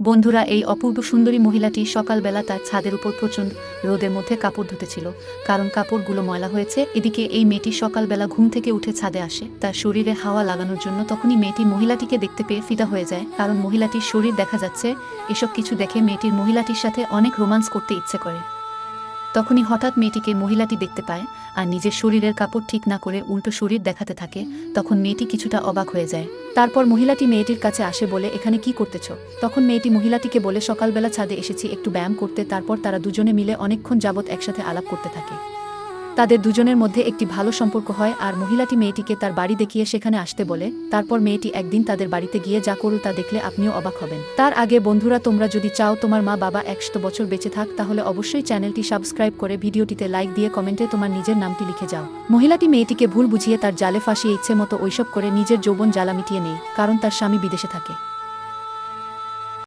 বন্ধুরা, এই অপূর্ব সুন্দরী মহিলাটি সকালবেলা তার ছাদের উপর প্রচণ্ড রোদের মধ্যে কাপড় ধুতেছিল, কারণ কাপড়গুলো ময়লা হয়েছে। এদিকে এই মেয়েটি সকালবেলা ঘুম থেকে উঠে ছাদে আসে তার শরীরে হাওয়া লাগানোর জন্য। তখনই মেয়েটি মহিলাটিকে দেখতে পেয়ে ফিদা হয়ে যায়, কারণ মহিলাটির শরীর দেখা যাচ্ছে। এসব কিছু দেখে মেয়েটির মহিলাটির সাথে অনেক রোমান্স করতে ইচ্ছে করে। তখনই হঠাৎ মেয়েটিকে মহিলাটি দেখতে পায় আর নিজের শরীরের কাপড় ঠিক না করে উল্টো শরীর দেখাতে থাকে। তখন মেয়েটি কিছুটা অবাক হয়ে যায়। তারপর মহিলাটি মেয়েটির কাছে আসে, বলে এখানে কি করতেছ? তখন মেয়েটি মহিলাটিকে বলে সকালবেলা ছাদে এসেছি একটু ব্যায়াম করতে। তারপর তারা দুজনে মিলে অনেকক্ষণ যাবৎ একসাথে আলাপ করতে থাকে। তাদের দুজনের মধ্যে একটি ভালো সম্পর্ক হয় আর মহিলাটি মেয়েটিকে তার বাড়ি দেখিয়ে সেখানে আসতে বলে। তারপর মেয়েটি একদিন তাদের বাড়িতে গিয়ে যা করল তা দেখলে আপনিও অবাক হবেন। তার আগে বন্ধুরা, তোমরা যদি চাও তোমার মা বাবা 100 বছর বেঁচে থাক, তাহলে অবশ্যই চ্যানেলটি সাবস্ক্রাইব করে ভিডিওটিতে লাইক দিয়ে কমেন্টে তোমার নিজের নামটি লিখে যাও। মহিলাটি মেয়েটিকে ভুল বুঝিয়ে তার জালে ফাঁসিয়ে ইচ্ছে মতো ওইসব করে নিজের যৌবন জ্বালা মিটিয়ে নেয়, কারণ তার স্বামী বিদেশে থাকে।